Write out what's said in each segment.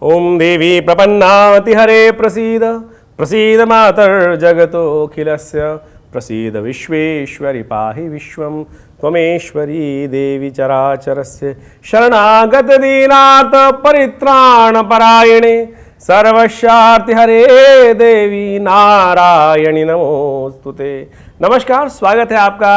ओम देवी प्रपन्नावति हरे प्रसीद प्रसीद मातर्जगतोऽखिलस्य प्रसीद विश्वेश्वरि पाहि विश्वं त्वमेश्वरी देवी चराचरस्य शरणागत दीनार्थ परित्राण परायणे सर्वस्यार्ति हरे देवी नारायणी नमोस्तुते। नमस्कार, स्वागत है आपका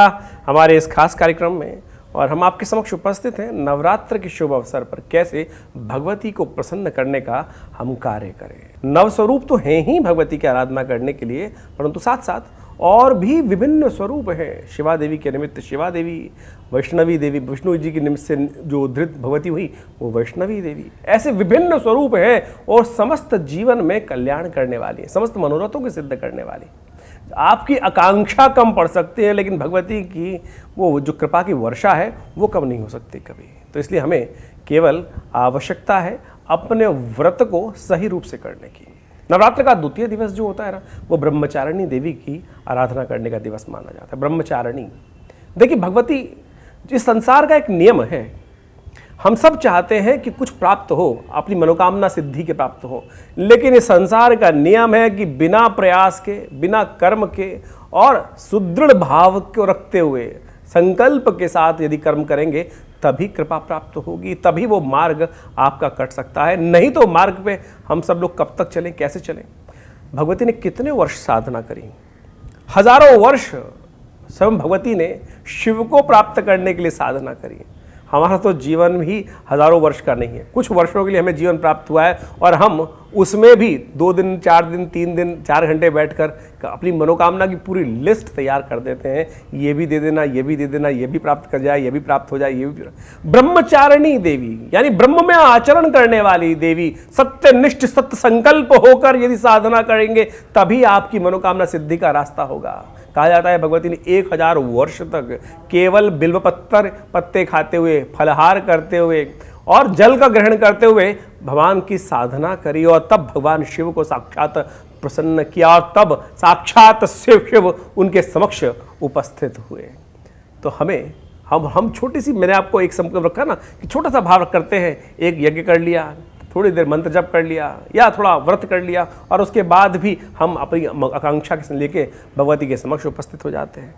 हमारे इस खास कार्यक्रम में और हम आपके समक्ष उपस्थित हैं नवरात्र के शुभ अवसर पर कैसे भगवती को प्रसन्न करने का हम कार्य करें। नवस्वरूप तो हैं ही भगवती की आराधना करने के लिए, परंतु साथ साथ और भी विभिन्न स्वरूप हैं। शिवा देवी के निमित्त शिवा देवी, वैष्णवी देवी, विष्णु जी के निमित्त से जो धृत भगवती हुई वो वैष्णवी देवी, ऐसे विभिन्न स्वरूप हैं और समस्त जीवन में कल्याण करने वाली है, समस्त मनोरथों को सिद्ध करने वाली। आपकी आकांक्षा कम पड़ सकती है, लेकिन भगवती की वो जो कृपा की वर्षा है वो कम नहीं हो सकती कभी। तो इसलिए हमें केवल आवश्यकता है अपने व्रत को सही रूप से करने की। नवरात्र का द्वितीय दिवस जो होता है ना, वो ब्रह्मचारिणी देवी की आराधना करने का दिवस माना जाता है। ब्रह्मचारिणी, देखिए भगवती इस संसार का एक नियम है। हम सब चाहते हैं कि कुछ प्राप्त हो, अपनी मनोकामना सिद्धि के प्राप्त हो, लेकिन इस संसार का नियम है कि बिना प्रयास के, बिना कर्म के और सुदृढ़ भाव को रखते हुए संकल्प के साथ यदि कर्म करेंगे तभी कृपा प्राप्त होगी, तभी वो मार्ग आपका कट सकता है। नहीं तो मार्ग पे हम सब लोग कब तक चलें, कैसे चलें। भगवती ने कितने वर्ष साधना करी, हजारों वर्ष स्वयं भगवती ने शिव को प्राप्त करने के लिए साधना करी। हमारा तो जीवन भी हजारों वर्ष का नहीं है, कुछ वर्षों के लिए हमें जीवन प्राप्त हुआ है और हम उसमें भी 2 दिन, 4 दिन, 3 दिन, 4 घंटे बैठकर अपनी मनोकामना की पूरी लिस्ट तैयार कर देते हैं। ये भी दे देना, ये भी दे देना, ये भी प्राप्त कर जाए, ये भी प्राप्त हो जाए, ये भी। ब्रह्मचारिणी देवी यानी ब्रह्म में आचरण करने वाली देवी, सत्यनिष्ठ सत्य संकल्प होकर यदि साधना करेंगे तभी आपकी मनोकामना सिद्धि का रास्ता होगा। कहा जाता है भगवती ने 1000 वर्ष तक केवल बिल्व पत्ते खाते हुए, फलहार करते हुए और जल का ग्रहण करते हुए भगवान की साधना करी और तब भगवान शिव को साक्षात प्रसन्न किया और तब साक्षात शिव उनके समक्ष उपस्थित हुए। तो हमें हम छोटी सी, मैंने आपको एक संकल्प रखा ना कि छोटा सा भाव करते हैं, एक यज्ञ कर लिया, थोड़ी देर मंत्र जप कर लिया या थोड़ा व्रत कर लिया और उसके बाद भी हम अपनी आकांक्षा के लेके भगवती के समक्ष उपस्थित हो जाते हैं।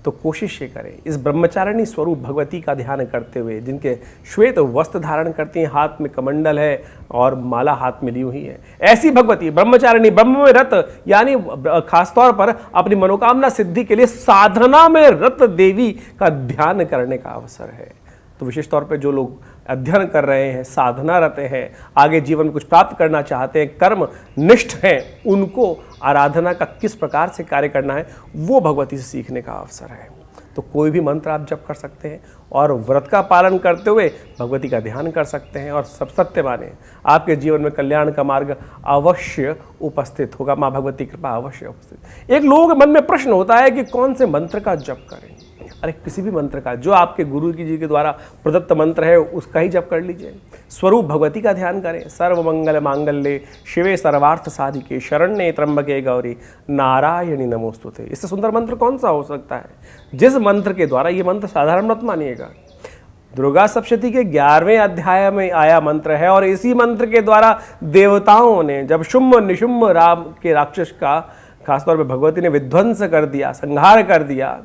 तो कोशिश ये करें इस ब्रह्मचारिणी स्वरूप भगवती का ध्यान करते हुए, जिनके श्वेत वस्त्र धारण करती हैं, हाथ में कमंडल है और माला हाथ में ली हुई है, ऐसी भगवती ब्रह्मचारिणी, ब्रह्म में रत यानी खासतौर पर अपनी मनोकामना सिद्धि के लिए साधना में रत देवी का ध्यान करने का अवसर है। तो विशेष तौर पे जो लोग अध्ययन कर रहे हैं, साधना रहते हैं, आगे जीवन में कुछ प्राप्त करना चाहते हैं, कर्म निष्ठ हैं, उनको आराधना का किस प्रकार से कार्य करना है वो भगवती से सीखने का अवसर है। तो कोई भी मंत्र आप जप कर सकते हैं और व्रत का पालन करते हुए भगवती का ध्यान कर सकते हैं और सब सत्य माने आपके जीवन में कल्याण का मार्ग अवश्य उपस्थित होगा। माँ भगवती कृपा अवश्य उपस्थित। एक लोगों के मन में प्रश्न होता है कि कौन से मंत्र का जप करें। अरे किसी भी मंत्र का, जो आपके गुरु जी के द्वारा प्रदत्त मंत्र है उसका ही जप कर लीजिए। स्वरूप भगवती का ध्यान करें। सर्वमंगल मांगल्ये शिवे सर्वार्थ साधिके शरण्ये त्र्यंबके गौरी नारायणी नमोस्तुते। इससे सुंदर मंत्र कौन सा हो सकता है, जिस मंत्र के द्वारा, ये मंत्र साधारण मत मानिएगा, दुर्गा सप्तशती के 11वें अध्याय में आया मंत्र है और इसी मंत्र के द्वारा देवताओं ने जब शुंभ निशुंभ राम के राक्षस का खासतौर पर भगवती ने विध्वंस कर दिया, संहार कर दिया,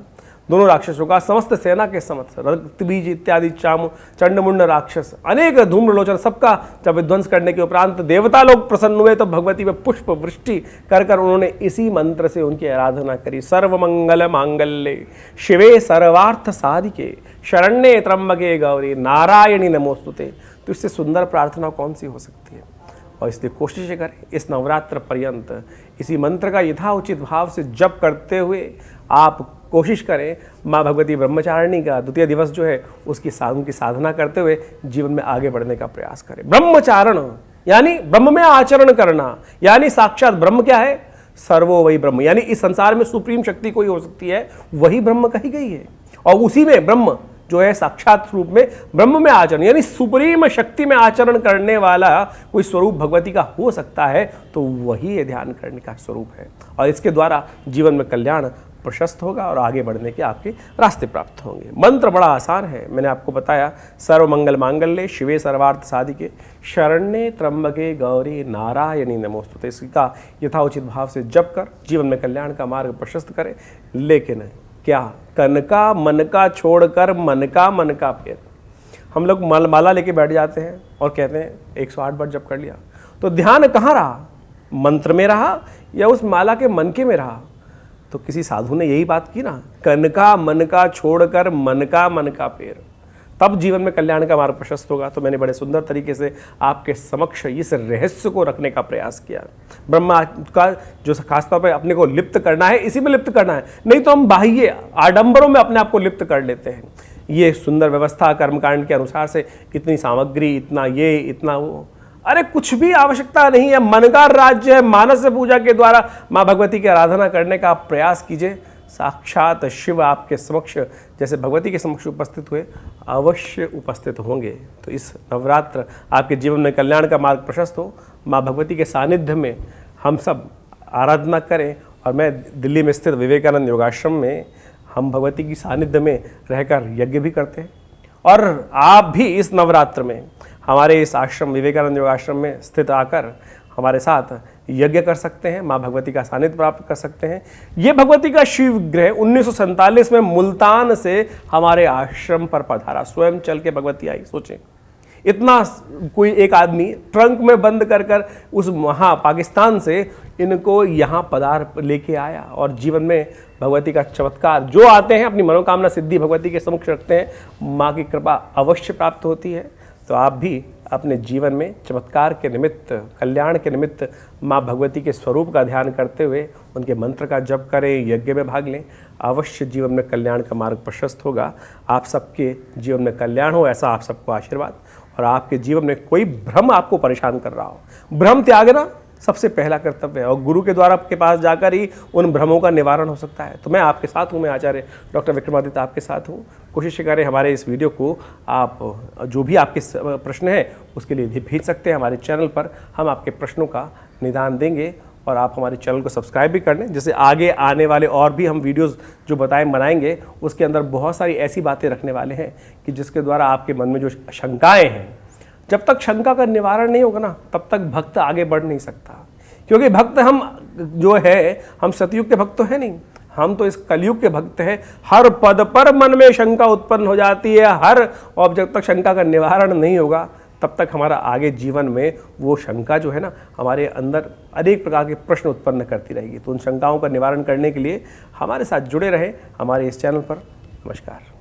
दोनों राक्षसों का, समस्त सेना के समस्त रक्तबीज इत्यादि चंडमुंड राक्षस, अनेक धूम्रलोचन, सबका जब विध्वंस करने के उपरांत देवता लोग प्रसन्न हुए तो भगवती में पुष्प वृष्टि कर कर उन्होंने इसी मंत्र से उनकी आराधना करी। सर्वमंगल मांगल्ये शिवे सर्वार्थ साधिके शरण्ये त्र्यंबके गौरी नारायणी नमोस्तुते। तो इससे सुंदर प्रार्थना कौन सी हो सकती है। और इसलिए कोशिश करें इस नवरात्र पर्यंत इसी मंत्र का यथाउचित भाव से जप करते हुए आप कोशिश करें माँ भगवती ब्रह्मचारिणी का द्वितीय दिवस जो है उसकी साधना करते हुए जीवन में आगे बढ़ने का प्रयास करें। ब्रह्मचारण यानी ब्रह्म में आचरण करना, यानी साक्षात ब्रह्म क्या है, सर्वो वही ब्रह्म, यानी इस संसार में सुप्रीम शक्ति कोई हो सकती है वही ब्रह्म कही गई है और उसी में ब्रह्म जो है साक्षात रूप में ब्रह्म में आचरण यानी सुप्रीम शक्ति में आचरण करने वाला कोई स्वरूप भगवती का हो सकता है तो वही ये ध्यान करने का स्वरूप है और इसके द्वारा जीवन में कल्याण प्रशस्त होगा और आगे बढ़ने के आपके रास्ते प्राप्त होंगे। मंत्र बड़ा आसान है, मैंने आपको बताया, सर्वमंगल मांगल्ये शिवे सर्वार्थ साधिके शरण्ये त्र्यंबके गौरी नारायणी नमोस्तुते। इसका यथाउचित भाव से जप कर जीवन में कल्याण का मार्ग प्रशस्त करें। लेकिन क्या तन का मन का छोड़कर मन का फेर। हम लोग माला लेके बैठ जाते हैं और कहते हैं 108 बार जप कर लिया, तो ध्यान कहाँ रहा? मंत्र में रहा या उस माला के मन के में रहा? तो किसी साधु ने यही बात की ना, कन का मन का छोड़कर मन का फेर, तब जीवन में कल्याण का मार्ग प्रशस्त होगा। तो मैंने बड़े सुंदर तरीके से आपके समक्ष इस रहस्य को रखने का प्रयास किया। ब्रह्मा का जो खासतौर पर अपने को लिप्त करना है, इसी में लिप्त करना है, नहीं तो हम बाह्य आडंबरों में अपने आप को लिप्त कर लेते हैं। ये सुंदर व्यवस्था कर्मकांड के अनुसार से इतनी सामग्री, इतना ये, इतना वो, अरे कुछ भी आवश्यकता नहीं है। मन का राज्य है, मानस पूजा के द्वारा माँ भगवती की आराधना करने का आप प्रयास कीजिए। साक्षात शिव आपके समक्ष जैसे भगवती के समक्ष उपस्थित हुए, अवश्य उपस्थित होंगे। तो इस नवरात्र आपके जीवन में कल्याण का मार्ग प्रशस्त हो, माँ भगवती के सानिध्य में हम सब आराधना करें। और मैं दिल्ली में स्थित विवेकानंद योगाश्रम में हम भगवती की सानिध्य में रहकर यज्ञ भी करते हैं। और आप भी इस नवरात्र में हमारे इस आश्रम विवेकानंद योग आश्रम में स्थित आकर हमारे साथ यज्ञ कर सकते हैं, माँ भगवती का सानिध्य प्राप्त कर सकते हैं। ये भगवती का शिव ग्रह 1947 में मुल्तान से हमारे आश्रम पर पधारा, स्वयं चल के भगवती आई। सोचें, इतना कोई एक आदमी ट्रंक में बंद कर उस वहाँ पाकिस्तान से इनको यहाँ पधार लेके आया। और जीवन में भगवती का चमत्कार, जो आते हैं अपनी मनोकामना सिद्धि भगवती के समक्ष रखते हैं, माँ की कृपा अवश्य प्राप्त होती है। तो आप भी अपने जीवन में चमत्कार के निमित्त, कल्याण के निमित्त माँ भगवती के स्वरूप का ध्यान करते हुए उनके मंत्र का जप करें, यज्ञ में भाग लें, अवश्य जीवन में कल्याण का मार्ग प्रशस्त होगा। आप सबके जीवन में कल्याण हो, ऐसा आप सबको आशीर्वाद। और आपके जीवन में कोई भ्रम आपको परेशान कर रहा हो, भ्रम त्यागना सबसे पहला कर्तव्य है, और गुरु के द्वारा आपके पास जाकर ही उन भ्रमों का निवारण हो सकता है। तो मैं आपके साथ हूँ, मैं आचार्य डॉक्टर विक्रमादित्य आपके साथ हूँ। कोशिश करें हमारे इस वीडियो को आप जो भी आपके प्रश्न है उसके लिए भी भेज सकते हैं हमारे चैनल पर, हम आपके प्रश्नों का निदान देंगे। और आप हमारे चैनल को सब्सक्राइब भी कर लें, जैसे आगे आने वाले और भी हम वीडियोस जो बनाएंगे उसके अंदर बहुत सारी ऐसी बातें रखने वाले हैं कि जिसके द्वारा आपके मन में जो शंकाएँ हैं, जब तक शंका का निवारण नहीं होगा ना, तब तक भक्त आगे बढ़ नहीं सकता। क्योंकि भक्त हम जो है, हम सतयुग के भक्त तो है नहीं, हम तो इस कलयुग के भक्त हैं। हर पद पर मन में शंका उत्पन्न हो जाती है, और जब तक शंका का निवारण नहीं होगा तब तक हमारा आगे जीवन में वो शंका जो है ना, हमारे अंदर अनेक प्रकार के प्रश्न उत्पन्न करती रहेगी। तो उन शंकाओं का निवारण करने के लिए हमारे साथ जुड़े रहें हमारे इस चैनल पर। नमस्कार।